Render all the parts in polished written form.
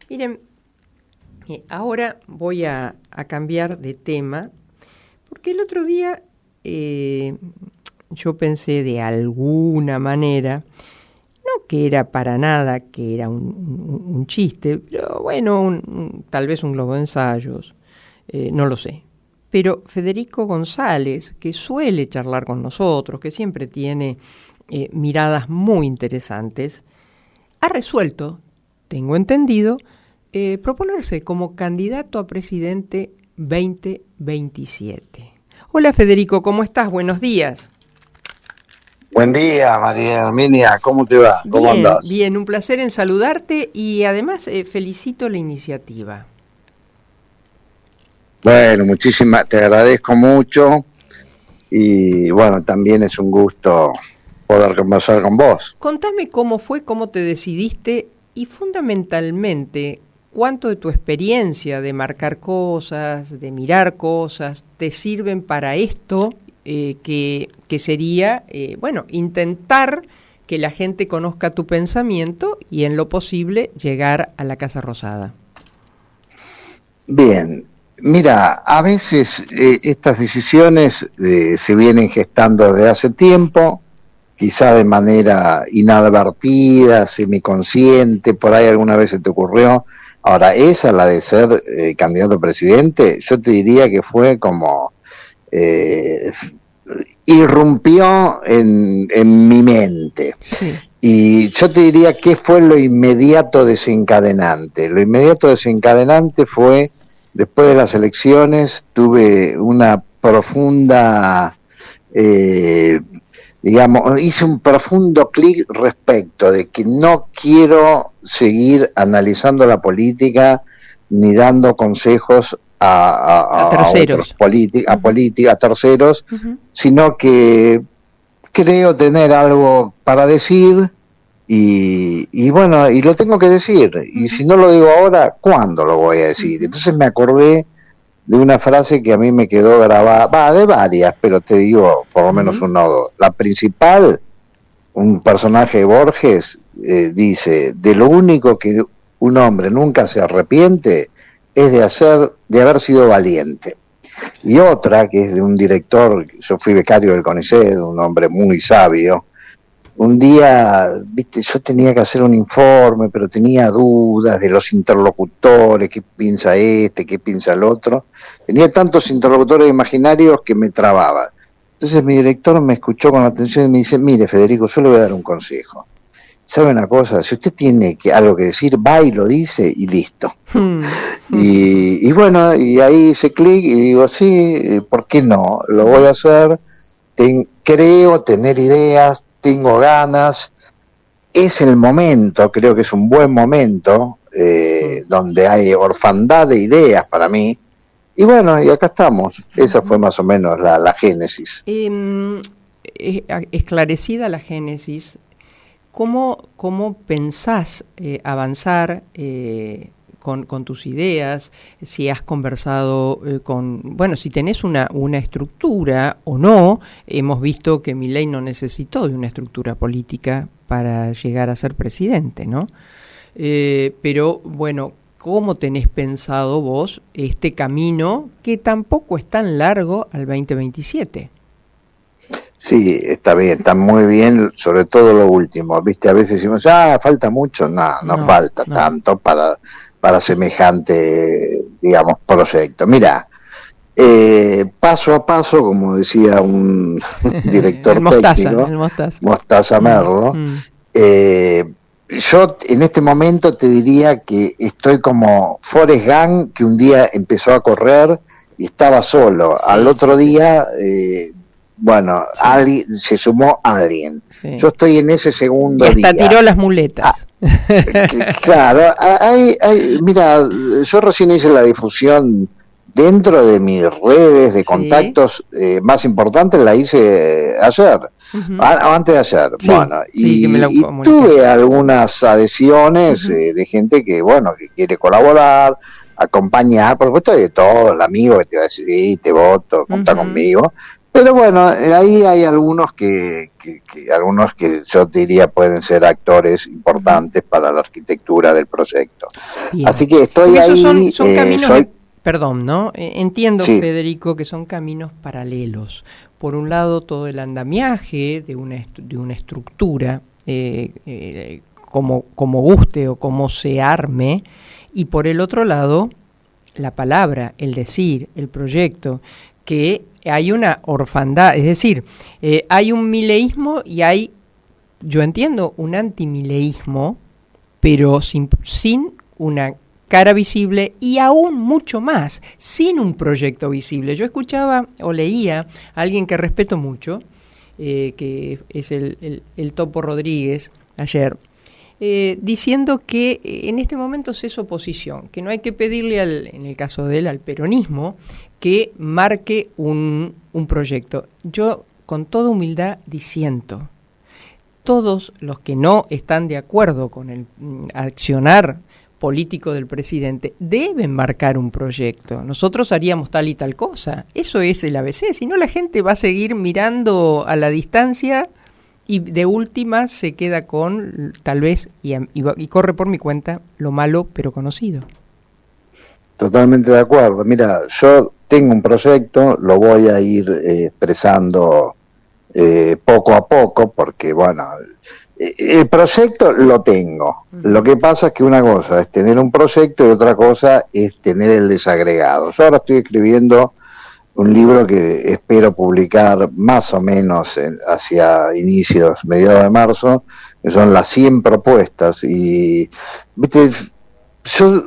Miren, ahora voy a cambiar de tema, porque el otro día yo pensé de alguna manera, no que era para nada, que era un chiste, pero bueno, tal vez un globo de ensayos, no lo sé. Pero Federico González, que suele charlar con nosotros, que siempre tiene miradas muy interesantes, ha resuelto, tengo entendido, proponerse como candidato a presidente 2027. Hola Federico, ¿cómo estás? Buenos días. Buen día, María Herminia, ¿cómo te va? ¿Cómo andás? Bien, un placer en saludarte y además felicito la iniciativa. Bueno, te agradezco mucho y bueno, también es un gusto poder conversar con vos. Contame cómo fue, cómo te decidiste y fundamentalmente cuánto de tu experiencia de marcar cosas, de mirar cosas, te sirven para esto que sería, intentar que la gente conozca tu pensamiento y en lo posible llegar a la Casa Rosada. Bien, mira, a veces estas decisiones se vienen gestando desde hace tiempo, quizá de manera inadvertida, semiconsciente, por ahí alguna vez se te ocurrió. Ahora, esa, la de ser candidato a presidente, yo te diría que fue como... irrumpió en mi mente. Sí. Y yo te diría qué fue lo inmediato desencadenante. Lo inmediato desencadenante fue, después de las elecciones, tuve una profunda, hice un profundo clic respecto de que no quiero seguir analizando la política ni dando consejos a terceros, a terceros, sino que creo tener algo para decir y bueno, y lo tengo que decir, y si no lo digo ahora, ¿cuándo lo voy a decir? Entonces me acordé de una frase que a mí me quedó grabada, de varias, pero te digo por lo menos una o dos. La principal, un personaje de Borges dice, de lo único que un hombre nunca se arrepiente es de haber sido valiente. Y otra, que es de un director, yo fui becario del CONICET, un hombre muy sabio. Un día, yo tenía que hacer un informe, pero tenía dudas de los interlocutores, qué piensa este, qué piensa el otro. Tenía tantos interlocutores imaginarios que me trababa. Entonces mi director me escuchó con atención y me dice, mire Federico, yo le voy a dar un consejo. ¿Sabe una cosa? Si usted tiene algo que decir, va y lo dice y listo. Y bueno, y ahí hice clic y digo, sí, ¿por qué no? Lo voy a hacer, creo tener ideas, tengo ganas, es el momento, creo que es un buen momento, donde hay orfandad de ideas para mí, y bueno, y acá estamos. Esa fue más o menos la génesis. Esclarecida la génesis, ¿Cómo pensás avanzar con tus ideas? Si has conversado si tenés una estructura o no. Hemos visto que Milei no necesitó de una estructura política para llegar a ser presidente, ¿no? Pero bueno, ¿cómo tenés pensado vos este camino que tampoco es tan largo al 2027? Sí, está bien, está muy bien, sobre todo lo último, ¿viste? A veces decimos, falta mucho, no falta tanto para semejante, digamos, proyecto. Mira, paso a paso, como decía un director técnico, Mostaza Merlo, yo en este momento te diría que estoy como Forrest Gump, que un día empezó a correr y estaba solo, al otro día... se sumó alguien. Sí. Yo estoy en ese segundo día. Y hasta tiró las muletas. Claro, mira, yo recién hice la difusión dentro de mis redes de contactos más importantes, la hice ayer, antes de ayer. Sí, bueno, y tuve algunas adhesiones de gente que quiere colaborar. acompañar, por supuesto de todo, el amigo que te va a decir, sí, te voto, contá conmigo. Pero bueno, ahí hay algunos que yo diría pueden ser actores importantes para la arquitectura del proyecto. Bien. Así que estoy ahí. Son caminos, perdón, ¿no? Entiendo, sí. Federico, que son caminos paralelos. Por un lado, todo el andamiaje de una estructura, como guste o como se arme, y por el otro lado, la palabra, el decir, el proyecto, que hay una orfandad, es decir, hay un mileísmo y hay, yo entiendo, un antimileísmo, pero sin una cara visible y aún mucho más, sin un proyecto visible. Yo escuchaba o leía a alguien que respeto mucho, que es el Topo Rodríguez, ayer, diciendo que en este momento es oposición, que no hay que pedirle, en el caso de él, al peronismo, que marque un proyecto. Yo, con toda humildad, disiento. Todos los que no están de acuerdo con el accionar político del presidente deben marcar un proyecto. Nosotros haríamos tal y tal cosa. Eso es el ABC. Si no, la gente va a seguir mirando a la distancia y de última se queda con, tal vez, y corre por mi cuenta, lo malo pero conocido. Totalmente de acuerdo. Mira, yo tengo un proyecto, lo voy a ir expresando poco a poco, porque bueno, el proyecto lo tengo. Lo que pasa es que una cosa es tener un proyecto y otra cosa es tener el desagregado. Yo ahora estoy escribiendo un libro que espero publicar más o menos hacia inicios, mediados de marzo, que son las 100 propuestas. Y, viste, yo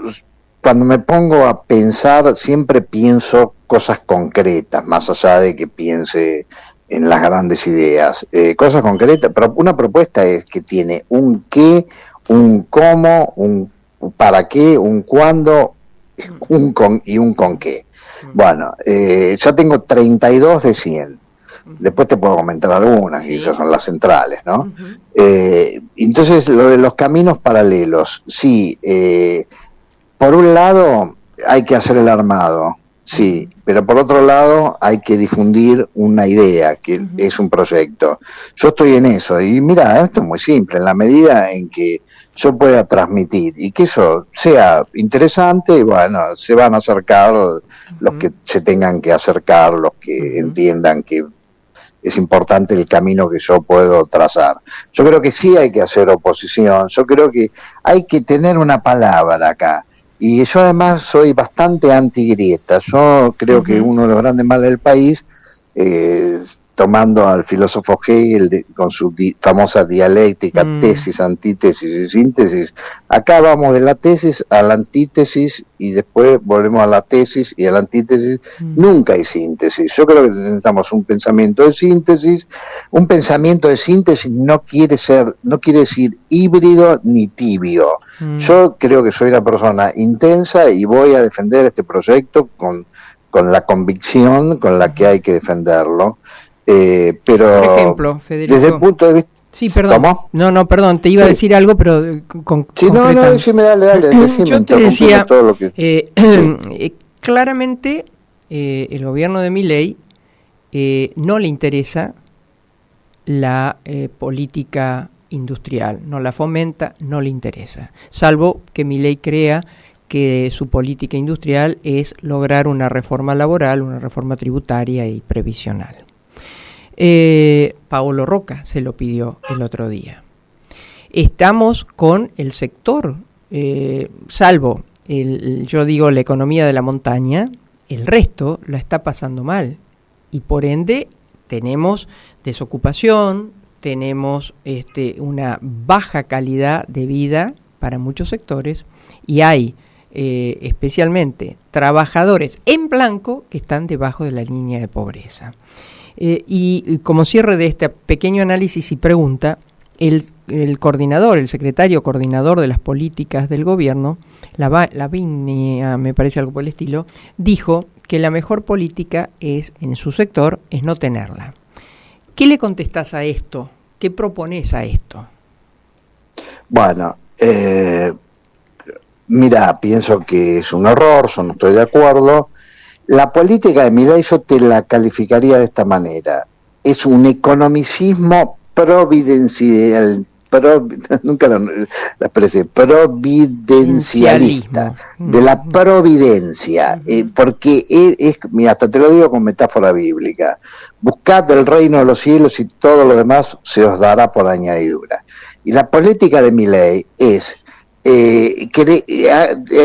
cuando me pongo a pensar, siempre pienso cosas concretas, más allá de que piense en las grandes ideas. Cosas concretas, pero una propuesta es que tiene un qué, un cómo, un para qué, un cuándo, un con y un con qué. Bueno, ya tengo 32 de 100. Después te puedo comentar algunas, sí, y esas son las centrales, ¿no? Entonces, lo de los caminos paralelos, sí, por un lado hay que hacer el armado, sí, pero por otro lado hay que difundir una idea, que es un proyecto. Yo estoy en eso, y mira, esto es muy simple, en la medida en que yo pueda transmitir y que eso sea interesante, y bueno, se van a acercar los que se tengan que acercar, los que entiendan que es importante el camino que yo puedo trazar. Yo creo que sí hay que hacer oposición, yo creo que hay que tener una palabra acá. Y yo además soy bastante antigrieta. Yo creo que uno de los grandes males del país, tomando al filósofo Hegel con su famosa dialéctica, tesis, antítesis y síntesis, acá vamos de la tesis a la antítesis y después volvemos a la tesis y a la antítesis. Nunca hay síntesis. Yo creo que necesitamos un pensamiento de síntesis. Un pensamiento de síntesis no quiere decir híbrido ni tibio. Yo creo que soy una persona intensa y voy a defender este proyecto con la convicción con la que hay que defenderlo. Pero por ejemplo, Federico, desde el punto de vista... Sí, perdón. ¿Cómo? No, perdón, te iba a decir algo, pero sí, no, sí, dale. Yo te decía, todo lo que... claramente el gobierno de Milei no le interesa la política industrial, no la fomenta, no le interesa, salvo que Milei crea que su política industrial es lograr una reforma laboral, una reforma tributaria y previsional. Paolo Roca se lo pidió el otro día. Estamos con el sector, salvo yo digo la economía de la montaña, el resto la está pasando mal y por ende tenemos desocupación, tenemos una baja calidad de vida para muchos sectores y hay especialmente trabajadores en blanco que están debajo de la línea de pobreza. Y como cierre de este pequeño análisis y pregunta, el secretario coordinador de las políticas del gobierno, Lavinia, me parece algo por el estilo, dijo que la mejor política en su sector es no tenerla. ¿Qué le contestás a esto? ¿Qué propones a esto? Bueno, Mira, pienso que es un error, yo no estoy de acuerdo. La política de Milei yo te la calificaría de esta manera. Es un economicismo providencial, nunca la expresé, providencialista, de la providencia, porque mira, hasta te lo digo con metáfora bíblica: buscad el reino de los cielos y todo lo demás se os dará por añadidura. Y la política de Milei es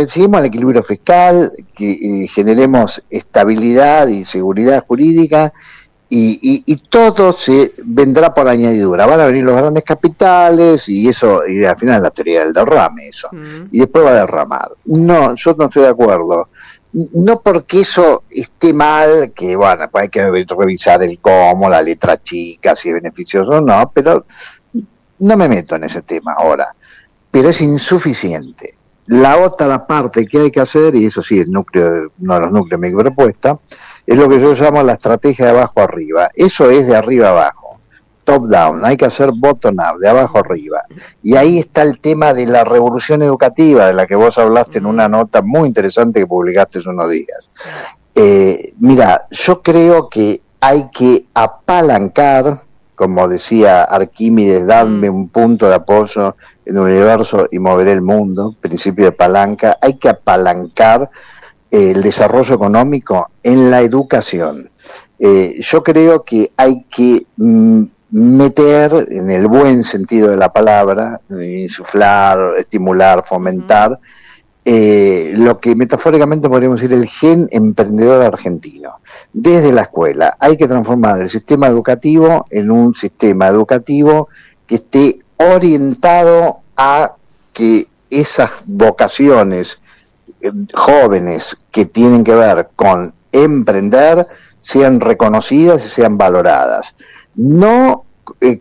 seguimos el equilibrio fiscal, que generemos estabilidad y seguridad jurídica, y todo se vendrá por añadidura. Van a venir los grandes capitales y eso, y al final es la teoría del derrame eso, y después va a derramar. No, yo no estoy de acuerdo. No porque eso esté mal, que bueno, pues hay que revisar el cómo, la letra chica, si es beneficioso o no, pero no me meto en ese tema ahora. Pero es insuficiente. La otra parte que hay que hacer, y eso sí, el núcleo, uno de los núcleos de mi propuesta, es lo que yo llamo la estrategia de abajo arriba. Eso es de arriba abajo, top down. Hay que hacer bottom up, de abajo arriba. Y ahí está el tema de la revolución educativa, de la que vos hablaste en una nota muy interesante que publicaste hace unos días. Mira, yo creo que hay que apalancar, como decía Arquímedes, darme un punto de apoyo en el universo y moveré el mundo, principio de palanca. Hay que apalancar el desarrollo económico en la educación. Yo creo que hay que meter, en el buen sentido de la palabra, insuflar, estimular, fomentar, lo que metafóricamente podríamos decir el gen emprendedor argentino. Desde la escuela hay que transformar el sistema educativo en un sistema educativo que esté orientado a que esas vocaciones jóvenes que tienen que ver con emprender sean reconocidas y sean valoradas. No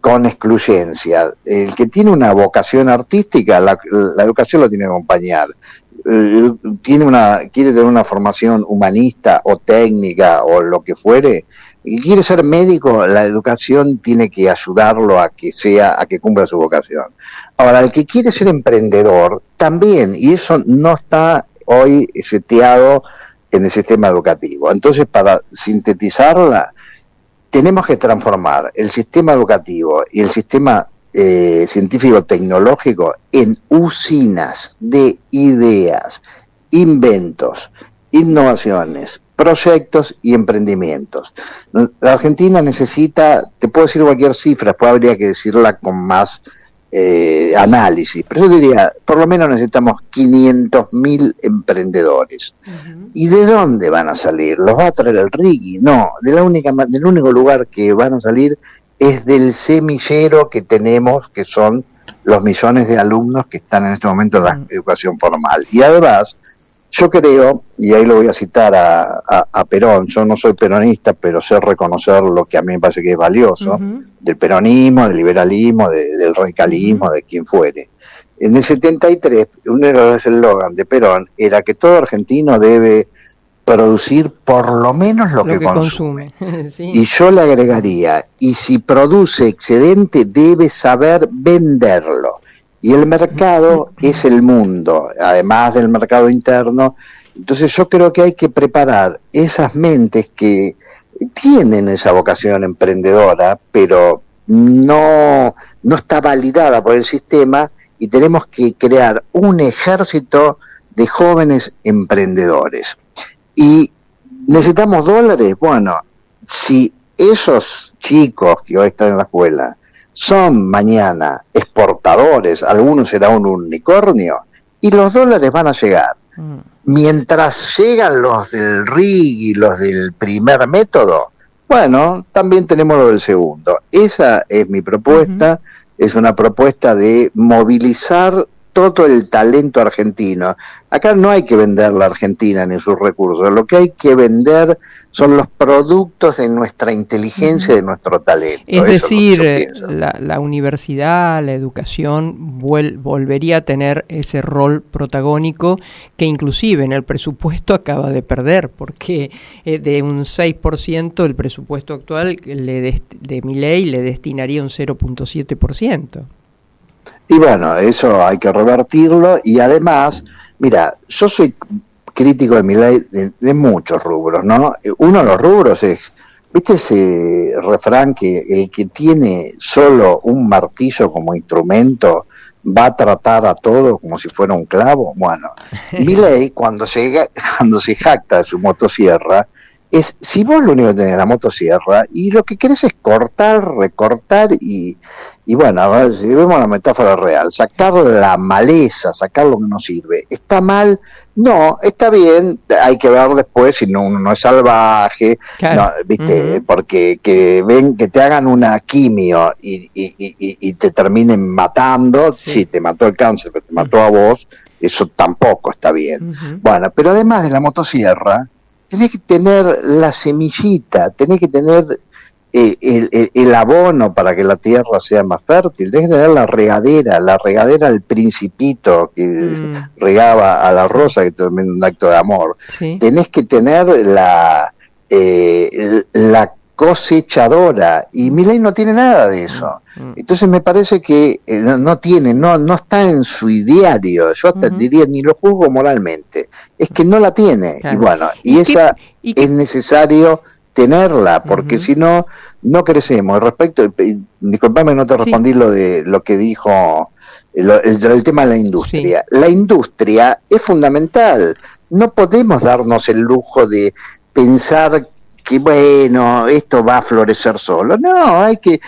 con excluyencia. El que tiene una vocación artística, la educación lo tiene que acompañar. Quiere tener una formación humanista o técnica o lo que fuere, y quiere ser médico, la educación tiene que ayudarlo a que cumpla su vocación. Ahora, el que quiere ser emprendedor también, y eso no está hoy seteado en el sistema educativo. Entonces, para sintetizarla, tenemos que transformar el sistema educativo y el sistema científico-tecnológico en usinas de ideas, inventos, innovaciones, proyectos y emprendimientos. La Argentina necesita, te puedo decir cualquier cifra, después habría que decirla con más análisis, pero yo diría, por lo menos necesitamos 500.000 emprendedores. ¿Y de dónde van a salir? ¿Los va a traer el RIGI? No, del único lugar que van a salir es del semillero que tenemos, que son los millones de alumnos que están en este momento en la educación formal. Y además, yo creo, y ahí lo voy a citar a Perón, yo no soy peronista, pero sé reconocer lo que a mí me parece que es valioso, del peronismo, del liberalismo, del radicalismo, de quien fuere. En el 73, uno de los eslogans de Perón era que todo argentino debe producir por lo menos lo que consume. Sí. Y yo le agregaría, y si produce excedente, debe saber venderlo. Y el mercado es el mundo, además del mercado interno. Entonces yo creo que hay que preparar esas mentes que tienen esa vocación emprendedora, pero no está validada por el sistema, y tenemos que crear un ejército de jóvenes emprendedores. ¿Y necesitamos dólares? Bueno, si esos chicos que hoy están en la escuela son mañana exportadores, algunos será un unicornio, y los dólares van a llegar. Mientras llegan los del RIG y los del primer método, bueno, también tenemos lo del segundo. Esa es mi propuesta, es una propuesta de movilizar todo el talento argentino. Acá no hay que vender la Argentina ni sus recursos, lo que hay que vender son los productos de nuestra inteligencia y de nuestro talento. Es decir, la universidad, la educación volvería a tener ese rol protagónico que inclusive en el presupuesto acaba de perder, porque de un 6% el presupuesto actual de Milei le destinaría un 0.7%. Y bueno, eso hay que revertirlo, y además, mira, yo soy crítico de Milei de muchos rubros, ¿no? Uno de los rubros es, ¿viste ese refrán que el que tiene solo un martillo como instrumento va a tratar a todo como si fuera un clavo? Bueno, Milei cuando se jacta de su motosierra, es, si vos lo único que tenés es la motosierra y lo que querés es cortar, recortar y bueno, a ver, si vemos la metáfora real, sacar la maleza, sacar lo que no sirve, ¿está mal? No, está bien, hay que ver después si no es salvaje, claro. No, ¿viste? Porque que te hagan una quimio y te terminen matando, sí, te mató el cáncer, pero te mató a vos, eso tampoco está bien. Bueno, pero además de la motosierra, tenés que tener la semillita, tenés que tener el abono para que la tierra sea más fértil, tenés que tener la regadera del Principito que regaba a la rosa, que también es un acto de amor. Sí. Tenés que tener la cosechadora, y Milei no tiene nada de eso. Entonces me parece que no está en su ideario, yo hasta diría, ni lo juzgo moralmente, es que no la tiene, claro. Y bueno, es necesario tenerla, porque si no, no crecemos. Respecto, disculpame, no te respondí lo de lo que dijo el tema de la industria. Sí. La industria es fundamental, no podemos darnos el lujo de pensar que bueno, esto va a florecer solo. No, hay que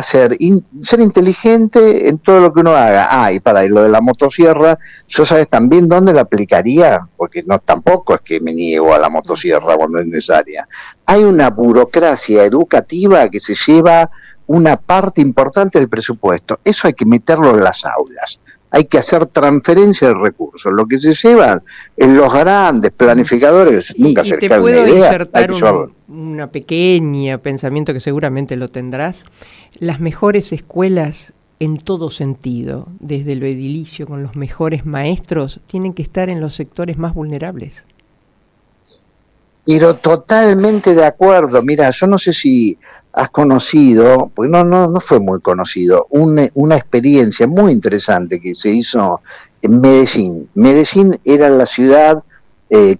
ser inteligente en todo lo que uno haga. Y para lo de la motosierra, ¿yo sabes también dónde la aplicaría? Porque no, tampoco es que me niego a la motosierra cuando es necesaria. Hay una burocracia educativa que se lleva una parte importante del presupuesto. Eso hay que meterlo en las aulas. Hay que hacer transferencia de recursos. Lo que se llevan en los grandes planificadores, nunca se les cae una idea. Y te puedo insertar una pequeña pensamiento que seguramente lo tendrás. Las mejores escuelas en todo sentido, desde lo edilicio con los mejores maestros, tienen que estar en los sectores más vulnerables. Pero totalmente de acuerdo. Mira, yo no sé si has conocido, porque no fue muy conocido, una experiencia muy interesante que se hizo en Medellín. Medellín era la ciudad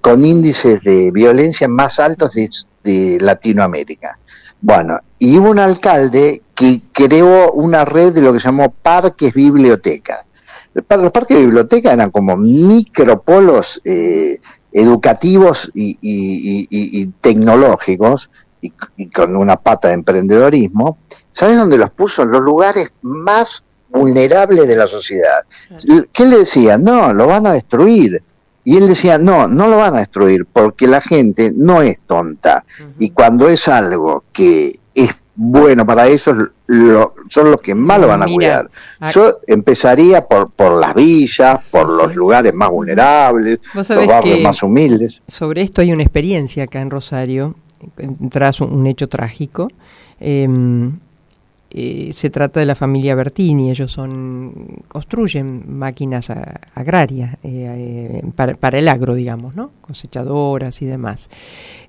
con índices de violencia más altos de Latinoamérica. Bueno, y hubo un alcalde que creó una red de lo que se llamó parques biblioteca. Los parques de biblioteca eran como micropolos educativos y tecnológicos, y con una pata de emprendedorismo. ¿Sabes dónde los puso? En los lugares más vulnerables de la sociedad. ¿Qué le decía? No, lo van a destruir. Y él decía, no lo van a destruir, porque la gente no es tonta. Y cuando es algo que es bueno para eso, son los que más lo van a cuidar. Yo empezaría por las villas, por los lugares más vulnerables, los barrios más humildes. Sobre esto hay una experiencia acá en Rosario, tras un hecho trágico. Se trata de la familia Bertini. Ellos construyen máquinas agrarias para el agro, digamos, ¿no? Cosechadoras y demás.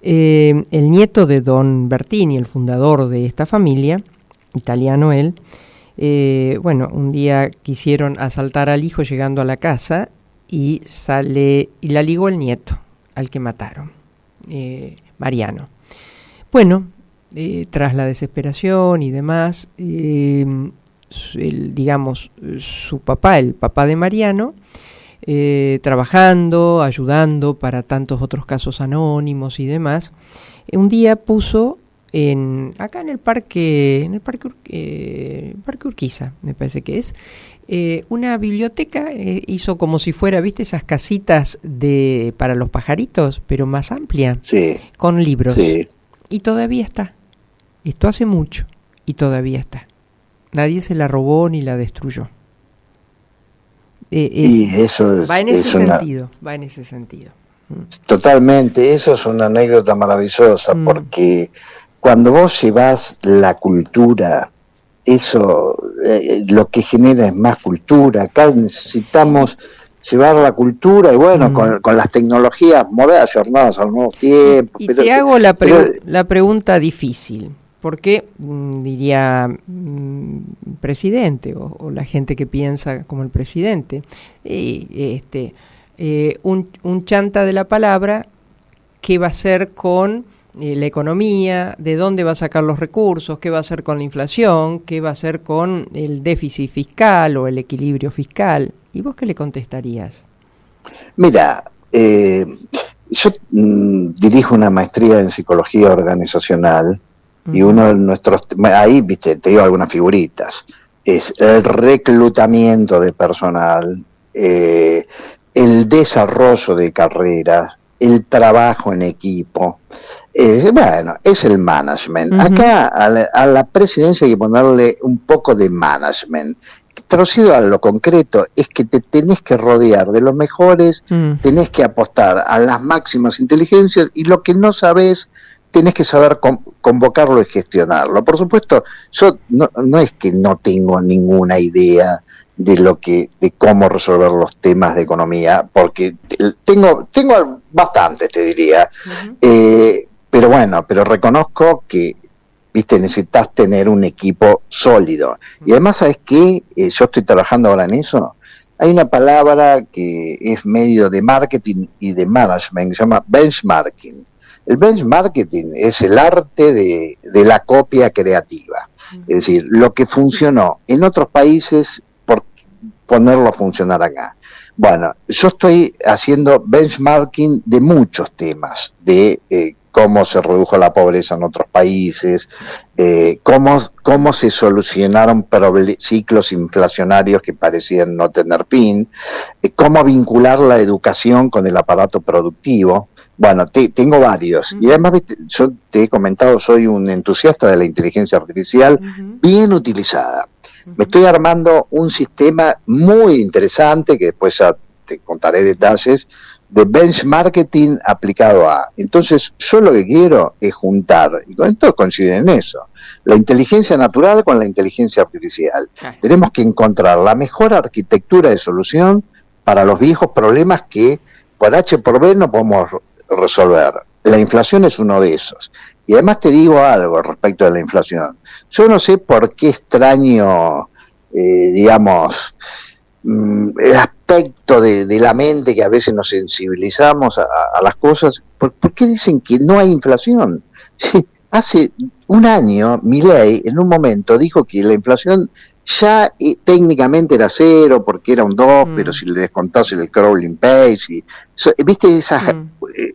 El nieto de don Bertini, el fundador de esta familia, italiano él, un día quisieron asaltar al hijo llegando a la casa y la ligó el nieto, al que mataron, Mariano. Bueno, tras la desesperación y demás, su papá, el papá de Mariano, trabajando, ayudando para tantos otros casos anónimos y demás, un día puso acá en el parque Urquiza, me parece que es, una biblioteca, hizo como si fuera, ¿viste? Esas casitas para los pajaritos, pero más amplia, sí, con libros. Sí. Y todavía está. Esto hace mucho y todavía está. Nadie se la robó ni la destruyó. Y eso va en ese sentido. Totalmente, eso es una anécdota maravillosa, porque cuando vos llevas la cultura, eso lo que genera es más cultura. Acá necesitamos llevar la cultura y con las tecnologías modernas, jornadas al nuevo tiempo. Y te hago la pregunta difícil, porque diría presidente o la gente que piensa como el presidente, un chanta de la palabra, ¿qué va a hacer con la economía? ¿De dónde va a sacar los recursos? ¿Qué va a hacer con la inflación? ¿Qué va a hacer con el déficit fiscal o el equilibrio fiscal? ¿Y vos qué le contestarías? Mira, yo dirijo una maestría en psicología organizacional y uno de nuestros, ahí, viste, te digo algunas figuritas, es el reclutamiento de personal, el desarrollo de carreras, el trabajo en equipo, bueno, es el management. Acá a la presidencia hay que ponerle un poco de management. Traducido a lo concreto, es que te tenés que rodear de los mejores, tenés que apostar a las máximas inteligencias y lo que no sabés, tenés que saber convocarlo y gestionarlo. Por supuesto, yo no es que no tengo ninguna idea de cómo resolver los temas de economía, porque tengo bastante, te diría. Pero bueno, pero reconozco que necesitas tener un equipo sólido. Y además, ¿sabes qué? Yo estoy trabajando ahora en eso. Hay una palabra que es medio de marketing y de management, que se llama benchmarking. El benchmarking es el arte de la copia creativa. Es decir, lo que funcionó en otros países, por ponerlo a funcionar acá. Bueno, yo estoy haciendo benchmarking de muchos temas, de cómo se redujo la pobreza en otros países, cómo se solucionaron ciclos inflacionarios que parecían no tener fin, cómo vincular la educación con el aparato productivo. Bueno, tengo varios. Y además, yo te he comentado, soy un entusiasta de la inteligencia artificial bien utilizada. Me estoy armando un sistema muy interesante, que después ya te contaré detalles, de benchmarking aplicado a. Entonces, yo lo que quiero es juntar, y con esto coinciden en eso, la inteligencia natural con la inteligencia artificial. Tenemos que encontrar la mejor arquitectura de solución para los viejos problemas que por H por B no podemos resolver. La inflación es uno de esos. Y además te digo algo respecto de la inflación. Yo no sé por qué extraño, el aspecto de la mente que a veces nos sensibilizamos a las cosas. ¿Por qué dicen que no hay inflación? Sí, hace un año Milei en un momento dijo que la inflación ya técnicamente era cero porque era un 2, pero si le descontás el crawling pace, viste esas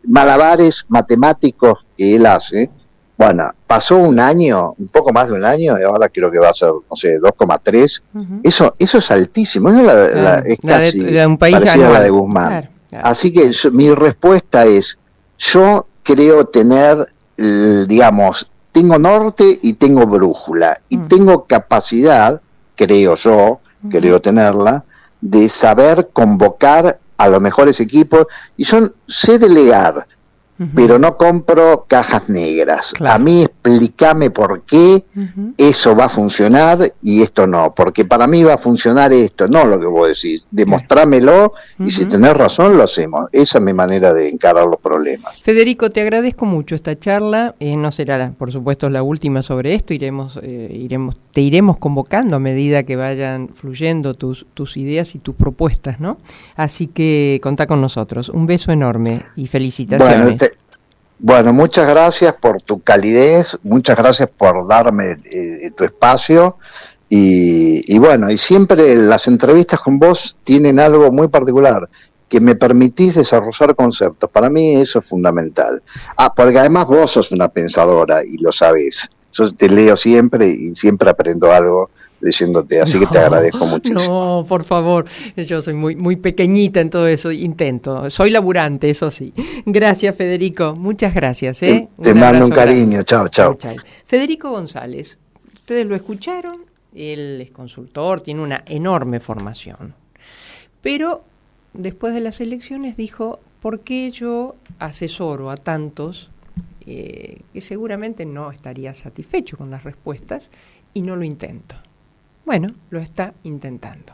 malabares matemáticos que él hace. Bueno, pasó un año, un poco más de un año, y ahora creo que va a ser, no sé, 2,3. Eso es altísimo, es casi de un país parecida anual. a la de Guzmán. Claro. Así que mi respuesta es, yo creo tener, tengo norte y tengo brújula, y tengo capacidad, creo yo, creo tenerla, de saber convocar a los mejores equipos, y sé delegar, pero no compro cajas negras. Claro. A mí explícame por qué eso va a funcionar y esto no, porque para mí va a funcionar esto, no lo que vos decís, demostrámelo y si tenés razón lo hacemos. Esa es mi manera de encarar los problemas. Federico, te agradezco mucho esta charla, no será por supuesto la última sobre esto, te iremos convocando a medida que vayan fluyendo tus ideas y tus propuestas, ¿no? Así que contá con nosotros. Un beso enorme y felicitaciones. Bueno, muchas gracias por tu calidez, muchas gracias por darme tu espacio y bueno, y siempre las entrevistas con vos tienen algo muy particular, que me permitís desarrollar conceptos. Para mí eso es fundamental. Porque además vos sos una pensadora y lo sabés. Yo te leo siempre y siempre aprendo algo leyéndote, así que te agradezco muchísimo. No, por favor, yo soy muy pequeñita en todo eso, soy laburante, eso sí. Gracias, Federico, muchas gracias. Te mando un cariño, chao. Federico González, ustedes lo escucharon, él es consultor, tiene una enorme formación, pero después de las elecciones dijo, ¿por qué yo asesoro a tantos que seguramente no estaría satisfecho con las respuestas y no lo intento? Bueno, lo está intentando.